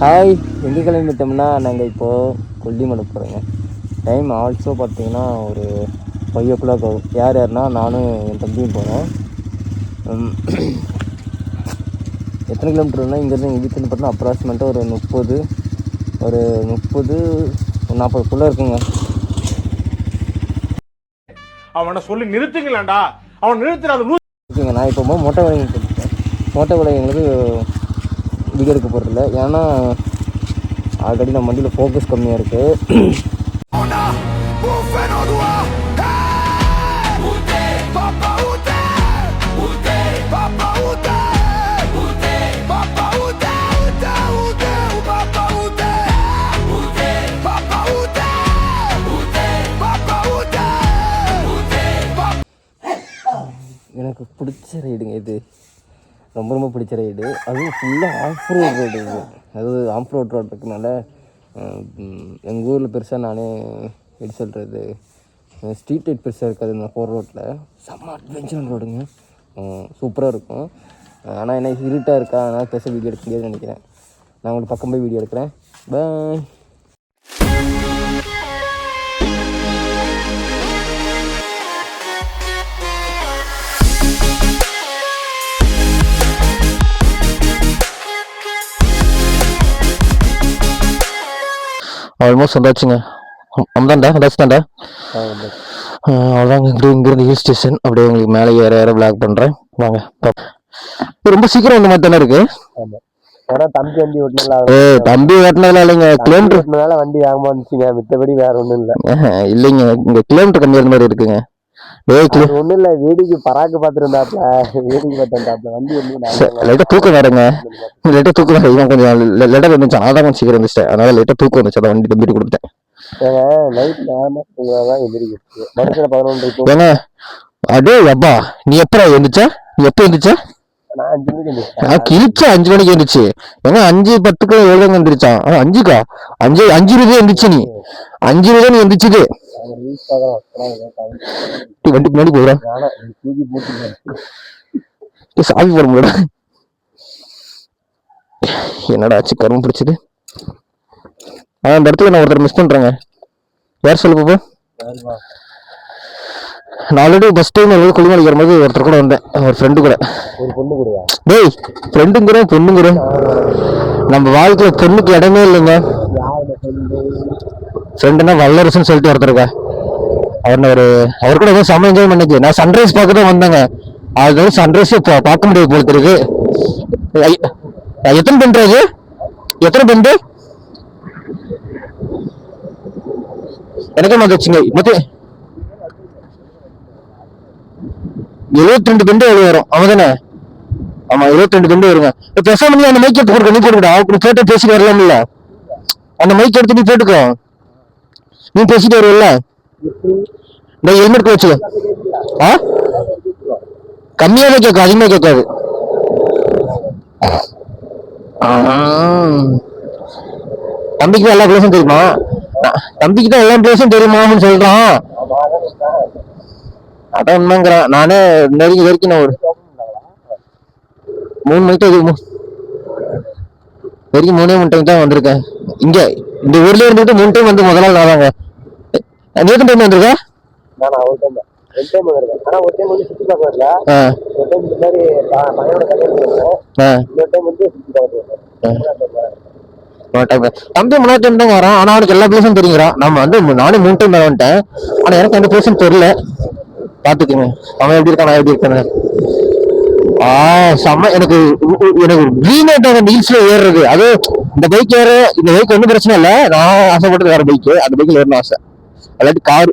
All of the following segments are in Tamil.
ஹாய், எங்கே கிளம்பிட்டோம்னா நாங்கள் இப்போது கொல்லிமலை போகிறோங்க. டைம் ஆல்சோ பார்த்தீங்கன்னா ஒரு 5 o'clock ஆகும். யாருன்னா நானும் என் தம்பியும் போகிறோம். எத்தனை கிலோமீட்டர்னால் இங்கேருந்து எங்கள் வீட்டிலேருந்து பார்த்தீங்கன்னா அப்ராக்சிமேட்டாக ஒரு 40 இருக்குங்க. அவனை சொல்லி நிறுத்துங்களேன்டா, அவன் நிறுத்துறாது. ஓகேங்க, நான் இப்போ மொட்டை விலைங்க போட்டுருக்கேன். மொட்டை விலை எங்களுக்கு வீடியோ எடுக்க போகிறதில்ல, ஏன்னா ஆல்ரெடி நம்ம வண்டியில் ஃபோக்கஸ் கம்மியாக இருக்குது. எனக்கு பிடிச்ச ரைடுங்க இது, ரொம்ப பிடிச்ச ரைடு. அதுவும் ஃபுல்லாக ஆஃப் ரோட் ரைடு. இது அதாவது ஆஃப் ரோட் ரோட் இருக்கனால எங்கள் ஊரில் பெருசாக நானே எப்படி சொல்கிறது, ஸ்ட்ரீட் ரைட் பெருசாக இருக்காது. இந்த 4 ரோட்டில் செம்ம அட்வென்ச்சர் ரோடுங்க, சூப்பராக இருக்கும். ஆனால் என்ன இருட்டாக இருக்கா, அதனால் பெருசாக வீடியோ எடுக்க முடியாதுன்னு நினைக்கிறேன். நான் உங்களுக்கு பக்கம் போய் வீடியோ எடுக்கிறேன். பாய். ஆல்மோஸ்ட் வந்தாச்சுங்க. வந்தாச்சுதான்டா. அவ்வளோதாங்க. இங்கிருந்து ஹில் ஸ்டேஷன் அப்படியே உங்களுக்கு மேலே ஏற பிளாக் பண்ணுறேன். வாங்க. ரொம்ப சீக்கிரம் இந்த மாதிரி தானே இருக்கு. தம்பி வண்டி ஓட்டினா தம்பி ஓட்டினதுல இல்லைங்க, கிலோமீட்டர் வண்டி வேகமா இருந்துச்சுங்க. மித்தபடி வேற ஒன்றும் இல்லை. இல்லைங்க, இங்க கிலோமீட்டர் கம்மியாக இருந்த மாதிரி இருக்குங்க. ஒன்றும் இல்லை, வேடிக்கை பராக்கு பார்த்துருந்தாப்ல, வேடிக்கை பார்த்துருந்தாப்ல. வண்டி வந்து லைட்டாக தூக்கம் வேறுங்க. லைட்டாக தூக்கம் வேறு. இவன் கொஞ்சம் லைட்டாக இருந்துச்சு, அதான் கொஞ்சம் சீக்கிரம் இருந்துச்சு. அதனால லைட்டாக தூக்கம் வந்துச்சு, அதை வண்டி தம்பிட்டு கொடுத்தேன். ஏங்க அடே அப்பா, நீ எப்போ எழுந்துச்ச? கிழிச்சா 5 மணிக்கு எழுந்துச்சு. ஏன்னா 5:10 எவ்வளவு எழுந்திரிச்சான். 5க்கா 5:20 எழுந்துச்சு. நீ 5:20 நீ எழுந்திரிச்சது. வண்டி முன்னாடி போயிடும். சாவி போட முடியல. என்னடா ஆச்சு, கரும்பு பிடிச்சது. அந்த இடத்துல நான் ஒருத்தர் மிஸ் பண்றேங்க. யார் சொல்லு பாப்பா? நான் ஆல்ரெடி ஃபர்ஸ்ட் டைம் கொல்லிமலை வரும்போது ஒருத்தர் கூட வந்தேன், ஒரு ஃப்ரெண்டு கூட. டேய், ஃப்ரெண்டுங்கிற பொண்ணுங்கிற நம்ம வாழ்க்கையில பொண்ணுக்கு இடமே இல்லைங்க. ஃப்ரெண்டுனா வல்லரசுன்னு சொல்லிட்டு ஒருத்தருக்கா. அவர் கூட ஏதோ செம்ம என்ஜாய் பண்ணிச்சு. நான் சன்ரைஸ் பார்க்க தான் வந்தேங்க. அது சன்ரைஸ் பார்க்க முடியாது போல இருக்கு. எத்தனை பெண்டு? எத்தனை பெண்டு? எனக்கே மதிச்சுங்க. மொத்தம் 72 பெண்டு எவ்வளவு வரும்? அவதானே? ஆமா, 72 பெண்டு வருங்க. பேசாம நீ அந்த மைக் எடுத்து கொடுக்க, நீ போட்டுக்கிட்டா அவருக்கு போட்டோ பேசிட்டு வரலாம்ல. அந்த மைக் எடுத்து நீ போட்டுக்கோ, நீ பேசிட்டு வருவல்ல. இந்த ஹெல்மெட் வச்சு கம்மியாவே கேட்கும், அதிகமா கேட்காது. தம்பிக்கு எல்லா பிளேஸும் தெரியுமா? தம்பிக்கு தான் எல்லா பிளேஸும் தெரியுமான்னு சொல்றான். அதான் உண்மைங்கிறான். நானே வரைக்கும் நான் ஒரு 3 மணிக்கு வரைக்கும் 3 டைம் தான் வந்திருக்கேன். இங்க இந்த ஊர்ல இருந்துட்டு 3 டைம் வந்து முதல் நாள் நான் தாங்க. நீ எத்தனை டைம் வந்திருக்கேன்? தம்பி 3 டைம் தான் வரான், ஆனா அவனுக்கு எல்லா பிளேஸும் தெரியுங்கிறான். நம்ம வந்து நானும் 3 டைம் வந்துட்டேன், ஆனா எனக்கு எந்த பிளேஸும் தெரியல. பாத்துக்கோங்க அவன் எப்படி இருக்கான், நான் எப்படி இருக்கேன். செம்ம. எனக்கு ஹீல்ஸ்ல ஏறுறது, அது இந்த பைக் இந்த பைக் ஒன்றும் பிரச்சனை இல்லை. நான் ஆசைப்பட்டது வேற பைக்கு, அந்த பைக்ல ஏறணும் ஆசை. அல்லாட்டி கார்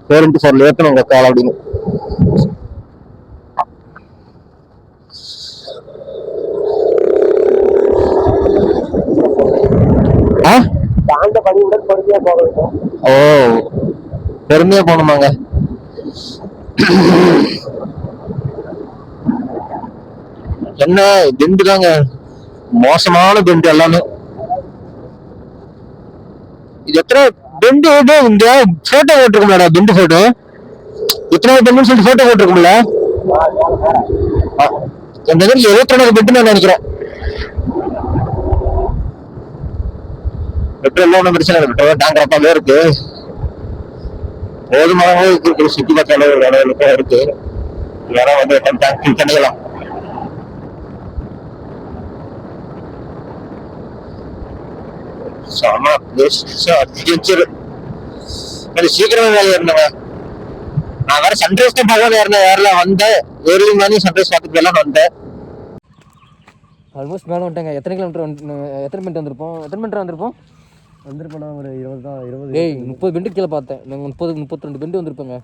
4x4 ஏற்றணும் உங்க கால் அப்படின்னு. ஓ, பெருமையா போகணுமாங்க. என்ன பெண்டு தாங்க, மோசமான பெண்டு எல்லாமே. இது எத்தனை பெண்டு? இந்த போட்டோ போட்டிருக்கோம்ல, பெண்டு போட்டோ எத்தனை பெண்டுன்னு சொல்லிட்டு போட்டோ போட்டிருக்கோம்ல. இந்த 22 பெட்டு நான் நினைக்கிறேன். பெட்ரோல் ஒன்றும் பிரச்சனை இல்லை, பெட்ரோல் டேங்க் ரப்பாவே இருக்கு. போதுமான இருக்கு, சுத்தி பார்த்த அளவுக்கு இருக்கு. யாராவது வந்து டேங்க் ஃபில் பண்ணிக்கலாம். செம பிளேஸ், அட்வென்ச்சர். கொஞ்சம் சீக்கிரமா வேலை இருந்தவங்க. நான் வேற சன்ரைஸ் தான் பார்க்க வேறல வந்தேன். ஏர்லி மார்னிங் சன்ரைஸ் பார்த்துட்டு எல்லாம் வந்தேன். ஆல்மோஸ்ட் மேலே வந்துட்டாங்க. எத்தனை மினிட் வந்திருப்போம்? வந்திருப்போம்னா ஒரு 20. ஏய் 30 பெண்டு கீழே பார்த்தேன். நாங்கள் 32 பெண்டு வந்திருப்போங்க.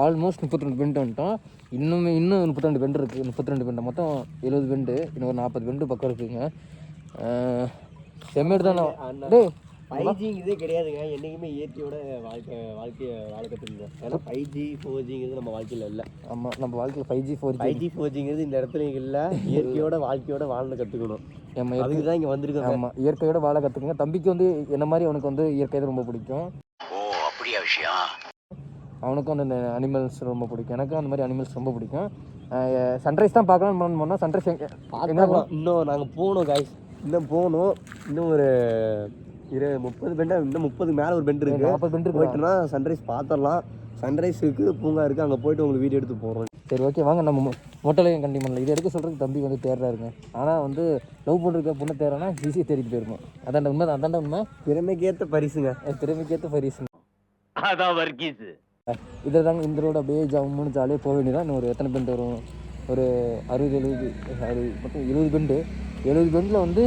ஆல்மோஸ்ட் 32 பெண்டு வந்துட்டோம். இன்னும் 32 பெண்டு இருக்குது. 32 பெண்டு மொத்தம் 70 பெண்டு. இன்னும் ஒரு 40 பெண்டு பக்கம் இருக்குதுங்க. செம்மேடு தானே. டேய் 5G இதே கிடையாதுங்க. என்றைக்குமே இயற்கையோட வாழ்க்கையை வாழ கற்றுக்குங்க. ஏன்னா 5G 4Gங்கிறது நம்ம வாழ்க்கையில் இல்லை. ஆமாம், நம்ம வாழ்க்கையில் 5G 4Gங்கிறது இந்த இடத்துல இல்லை. இயற்கையோட வாழ்க்கையோட வாழ கற்றுக்கணும். அதுக்கு தான் இங்கே வந்திருக்கோம். ஆமாம், இயற்கையோட வாழ கற்றுக்குங்க. தம்பிக்கு வந்து என்ன மாதிரி அவனுக்கு வந்து இயற்கை தான் ரொம்ப பிடிக்கும். ஓ அப்படியா விஷயம். அவனுக்கும் அந்த அனிமல்ஸ் ரொம்ப பிடிக்கும். எனக்கும் அந்த மாதிரி அனிமல்ஸ் ரொம்ப பிடிக்கும். சன்ரைஸ் தான் பார்க்கலாம்னு போனோம். சன்ரைஸ் பார்க்கலாம். இன்னும் நாங்கள் போகணும் காய்ஸ். இன்னும் போகணும். இன்னும் ஒரு 30 பெண்டா, இன்னும் 30 மேலே ஒரு பெண்டு இருக்குது. 40 பெண்டு போயிட்டுனா சன்ரைஸ் பார்த்துடலாம். சன்ரைஸ் இருக்குது, பூங்கா இருக்குது. அங்கே போயிட்டு உங்களுக்கு வீடியோ எடுத்து போகிறோம். சரி ஓகே வாங்க. நம்ம ஹோட்டலையும் கண்டிப்பாக பண்ணல. இது எடுக்க சொல்கிறதுக்கு தம்பி வந்து தேடுறாருங்க. ஆனால் வந்து லவ் பண்ணுறதுக்கு பொண்ணை தேடுறேன்னா ஈஸியாக தேடிட்டு போயிருக்கோம். அதாண்ட உண்மை. அதாண்ட உண்மை. திறமைக்கேற்ற பரிசுங்க. திறமைக்கேற்ற பரிசுங்க. அதான் வர்க்கீஸ். இதில் தாங்க இந்த ரோடு அப்படியே ஜம்முன்னு ஜாலியாக போக வேண்டியதான். இன்னும் ஒரு எத்தனை பெண்டு வரும்? ஒரு 60 மொத்தம் 70 பெண்டு. 70 பெண்டில் வந்து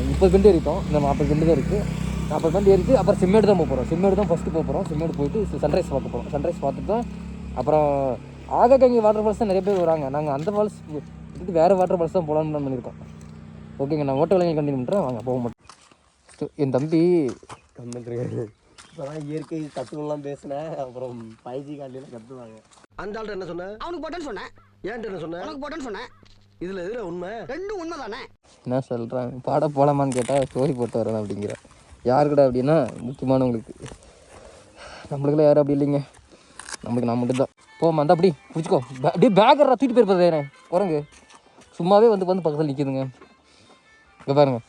30 பெண்டு ஏறிட்டோம். இந்த 40 பெண்டு தான் இருக்குது. 40 பெண்டு ஏறிட்டு அப்புறம் செம்மேடு தான் போக போகிறோம். செம்மேடு தான் ஃபஸ்ட்டு போக போகிறோம். செம்மேடு போயிட்டு சன்ரைஸ் பார்க்க போகிறோம். சன்ரைஸ் பார்த்துட்டு தான் அப்புறம் ஆகாக்கங்கி வாட்டர் ஃபால்ஸ் தான் நிறைய பேர் வராங்க. நாங்கள் அந்த ஃபால்ஸ் விட்டுட்டு வேறு வாட்டர் ஃபால்ஸ் தான் போகலான்னு தான் பண்ணியிருக்கோம். ஓகேங்க, நான் ஓட்ட விலைங்க கண்டினியூ பண்ணுறேன். வாங்க போக மாட்டேன். என் தம்பி கம்மிட்டுருக்காரு. இப்போ தான் இயற்கை தத்துவம்லாம் பேசினேன். அப்புறம் 5G காலையில் கற்றுவாங்க. அந்த ஆள்கிட்ட என்ன சொன்ன? அவனுக்கு போட்டேன்னு சொன்னேன். ஏன்ட்டு என்ன சொன்ன? அவனுக்கு போட்டேன்னு சொன்னேன். இதுல எதுல உண்மை? ரெண்டும் உண்மை தானே. என்ன சொல்கிறேன், பாட போகலாமான்னு கேட்டால் ஸ்டோரி போட்டு வரேன் அப்படிங்கிற. யாருக்கிட்ட அப்படின்னா முக்கியமானவங்களுக்கு. நம்மளுக்கெல்லாம் யாரும் அப்படி இல்லைங்க. நம்மளுக்கு நான் மட்டும்தான். போமா அந்த அப்படி பிடிச்சிக்கோ. அப்படியே பேக்கரா தூக்கிட்டு போயிருப்பது ஏன் குரங்கு சும்மாவே வந்து பக்கத்தில் நிற்கிதுங்க. இங்கே பாருங்க,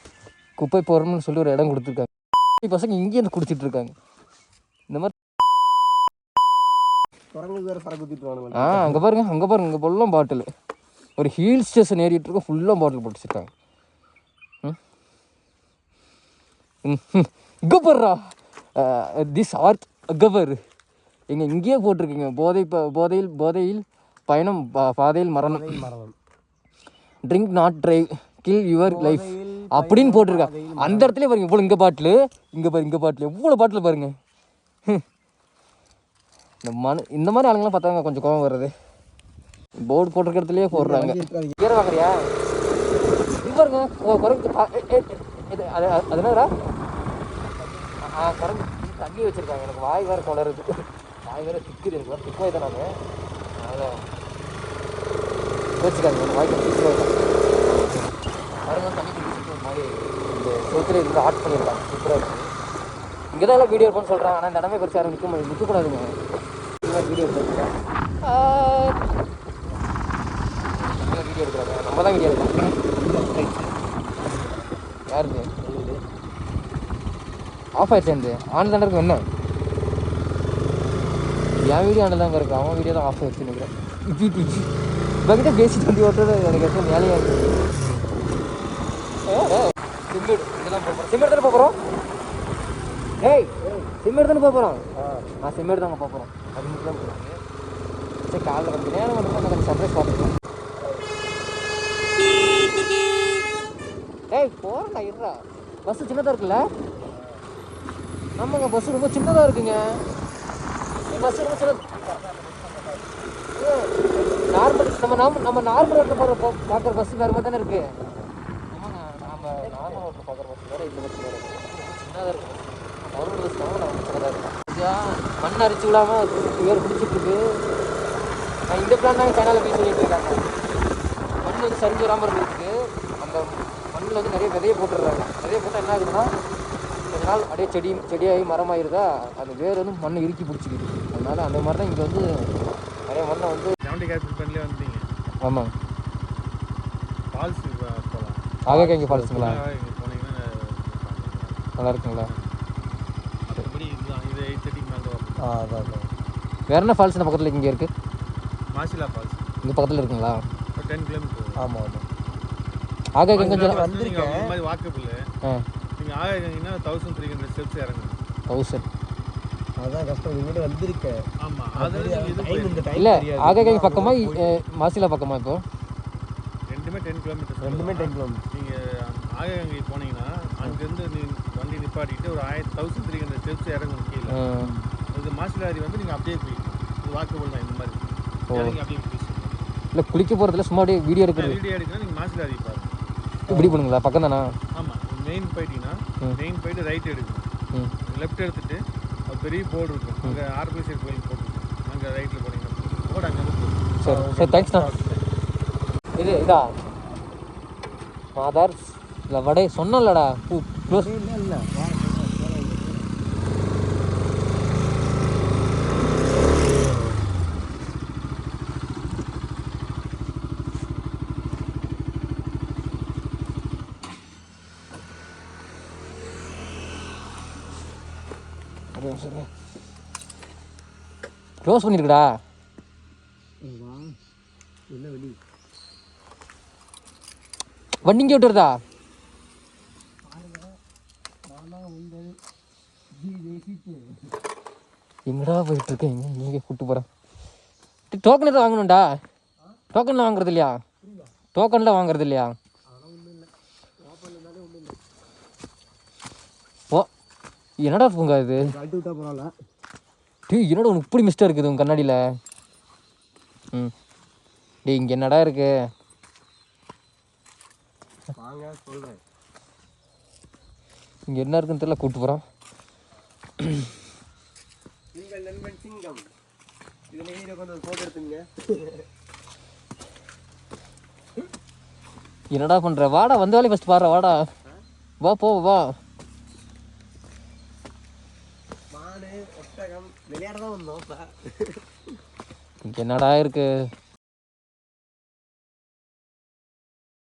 குப்பை போகிறோம்னு சொல்லி ஒரு இடம் கொடுத்துருக்காங்க. பசங்க இங்கேருந்து குடிச்சிட்டு இருக்காங்க. இந்த மாதிரி குரங்குக்கு வேறு சரக்கு ஊற்றிட்டு வாங்க. அங்கே பாருங்க, இங்கே ஃபுல்லாக பாட்டில். ஒரு ஹில் ஸ்டேஷன் ஏறிட்டு இருக்க ஃபுல்லாக பாட்டில் போட்டு வச்சுருக்காங்க. இங்கே போடுறா திஸ் ஆர்ட் கவர் எங்க இங்கேயே போட்டிருக்கீங்க. போதையில் பயணம், பாதையில் மரணம், drink not drive, kill your life அப்படின்னு போட்டிருக்காங்க. அந்த இடத்துல பாருங்க இவ்வளோ இங்கே பாட்டில், இங்கே பாட்டில் எவ்வளோ பாட்டில் பாருங்க. இந்த மாதிரி ஆளுங்களாம் பார்த்தாங்க கொஞ்சம் கோவம் வர்றது. போர்டு போட்டிருக்க இடத்துலயே போடுறாங்க. கீரை வாங்குறியா? இது பாருங்க குரங்கு. அது என்னடா? குரங்கு தண்ணி வச்சுருக்காங்க. எனக்கு வாய் வேறு குளருது, வாய் வேறு திக்குது. எனக்கு வேறு திக்குவாய் தான். நான் அதை வச்சுக்காங்க. எனக்கு வாய்க்கு திக்குவாய் தான். பாருங்க தண்ணி குடிச்சிட்டு ஒரு மாதிரி இந்த சோத்துல இருந்து ஆட் பண்ணியிருக்காங்க. சூப்பராக இருக்குது. இங்கே தான் எல்லாம் வீடியோ எடுப்போன்னு சொல்கிறாங்க. ஆனால் இந்த இடமே பெருசாக யாரும் நிற்கக்கூடாதுங்க. இந்த மாதிரி வீடியோ எடுத்துருக்கேன். வீடியோ எடுக்கிறாங்க. நம்ம தான் வீடியோ எடுக்கிறோம். யாருக்கு ஆஃப் ஆயிடுச்சு? ஆன் தானே இருக்கும். என்ன என் வீடியோ ஆனில் தாங்க இருக்குது. அவன் வீடியோ தான் ஆஃப் ஆயிடுச்சு நினைக்கிறேன். இவங்கிட்ட பேசிட்டு வந்து ஓட்டுறது எனக்கு எத்தனை வேலையாக இருக்குது. சிம்மேடு இதெல்லாம் போகிறோம். சிம்மேடு தானே போகிறோம். ஏய் சிம்மேடு தானே போகிறோம். நான் சிம்மேடு தாங்க போகிறோம். 15 கிலோமீட்டர். சரி காலையில் கொஞ்சம் நேரம் வந்து கொஞ்சம் சர்ப்ரைஸ் பார்த்துக்கலாம். ஏய் போகிறேன்டா இருடா. பஸ்ஸு சின்னதாக இருக்குல்ல? ஆமாங்க, பஸ்ஸு ரொம்ப சின்னதாக இருக்குங்க. பஸ்ஸு ரொம்ப சின்ன நார்மல் நம்ம நார்மல் ரோட்டில் பார்க்குற பஸ்ஸு வேறு மாதிரி தானே இருக்குது. ஆமாங்க, நம்ம நார்மல் ரோட்டில் பார்க்குற பஸ்ஸு வேறு, இந்த பஸ்ஸு வேறு சின்னதாக இருக்குது. கவர்மெண்ட் பஸ் தான் நம்ம சின்னதாக இருக்கும். மண் அரிச்சு விடாமல் வேறு பிடிச்சிட்ருக்கு. நான் இந்த பிளான் தாங்க சேனலில் போய் சொல்லிட்டு இருக்காங்க. மண் வந்து சரிஞ்சு வராமல் இருக்கிறதுக்கு அந்த மண்ணில் வந்து நிறைய விதையை போட்டுடுறாங்க. விதையை போட்டால் என்ன ஆகுதுன்னா கொஞ்ச நாள் அப்படியே செடியாகி மரமாயிருதா, அந்த வேர் வந்து மண்ணை இறுக்கி பிடிச்சிக்கிது. அதனால் அந்த மாதிரி தான் இங்கே வந்து நிறைய மண்ணை வந்து பண்ணலே வந்தீங்க. ஆமாங்க, ஃபால்ஸ் போகலாம். ஆகாக்கங்கி ஃபால்ஸுங்களா? இங்கே போனீங்கன்னா நல்லா இருக்குங்களா? மற்றபடி இதுதான், இது 8:30 மேலே வரும். அதான் அதான். வேற என்ன ஃபால்ஸ் இந்த பக்கத்தில் இங்கே இருக்குது? மாசிலா ஃபால்ஸ் இந்த பக்கத்தில் இருக்குங்களா? ஒரு 10 கிலோமீட்டர். ஆமாம் ஆமாம். ஆகாயகங்கை கொஞ்சம் வந்திருக்கேன். இந்த மாதிரி வாக்கபிள். ஆ நீங்கள் ஆகாயகங்கன்னா 1300 ஸ்டெப்ஸ் இறங்கணும். 1000 அதான் கஷ்டம். இங்கிட்ட வந்திருக்கேன். ஆமாம், அது டைம் இந்த டைம் இல்லை ஆகாயகங்கை பக்கமா மாசிலா பக்கமா? இப்போ ரெண்டுமே 10 கிலோமீட்டர். ரெண்டுமே 10 கிலோமீட்டர். நீங்கள் ஆகாயகங்கை போனீங்கன்னா அங்கேருந்து வண்டி நிப்பாட்டிட்டு ஒரு 1300 ஸ்டெப்ஸ் இறங்கணும் கீழே. இது மாசிலாரி வந்து நீங்கள் அப்படியே போயிடணும். இது வாக்கபிள் தான். இந்த மாதிரி இறங்கி அப்படியே போயிடுச்சு. இல்லை குளிக்க போகிறதுல சும்மா அப்படியே வீடியோ எடுக்கிறது. வீடியோ எடுக்கணும். நீங்கள் மாசிலாரி பாருங்க. இப்படி பண்ணுங்களா? பக்கம் தானா? ஆமாம், மெயின் போயிட்டீங்கன்னா மெயின் போயிட்டு ரைட் எடுக்கணும். லெஃப்ட் எடுத்துட்டு ஒரு பெரிய போர்டு இருக்கும். அங்கே ஆர்பிஎஸ்ஆர் கோயில் போட்டுருக்கும். அங்கே ரைட்டில் போனீங்கன்னா போர்டு அங்கே இருக்கும். சரி சரி, தேங்க்ஸ்ண்ணா. இதா மாதார் இல்லை வடை சொன்னலடா. க்ளோஸ். இல்லை க்ளோஸ் பண்ணிருக்கடா. என்ன வெளி வண்டி இங்கே விட்டுருதா? எங்கடா போயிட்டு இருக்கேன்? நீங்க கூப்பிட்டு போகிறேன். டோக்கன் எதாவது வாங்கணும்டா? டோக்கன்லாம் வாங்குறது இல்லையா? டோக்கன்லாம் வாங்குறது இல்லையா? ஓ என்னடா பூங்கா இது? கழட்டி விட்டா பரவாயில்ல. டேய் என்னடா உனக்கு இப்படி மிஸ்டாக இருக்குது உன் கண்ணாடியில்? டேய் இங்கே என்னடா இருக்கு? வாங்க சொல்கிறேன். இங்கே என்ன இருக்குன்னு தெரியல. கூப்பிட்டு போகிறோம். உங்கள் நண்பன் சிங்கம். இதில் ஹீரோ கொஞ்சம் ஃபோட்டோ எடுத்துங்க. என்னடா பண்ணுற? வாடா வந்த வேலையை ஃபஸ்ட் பாடுற. வாடா வா போ வா. மாடு ஒட்டகம் விளையாட தான் வந்தோம். இப்போ இங்கே என்னடா இருக்குது?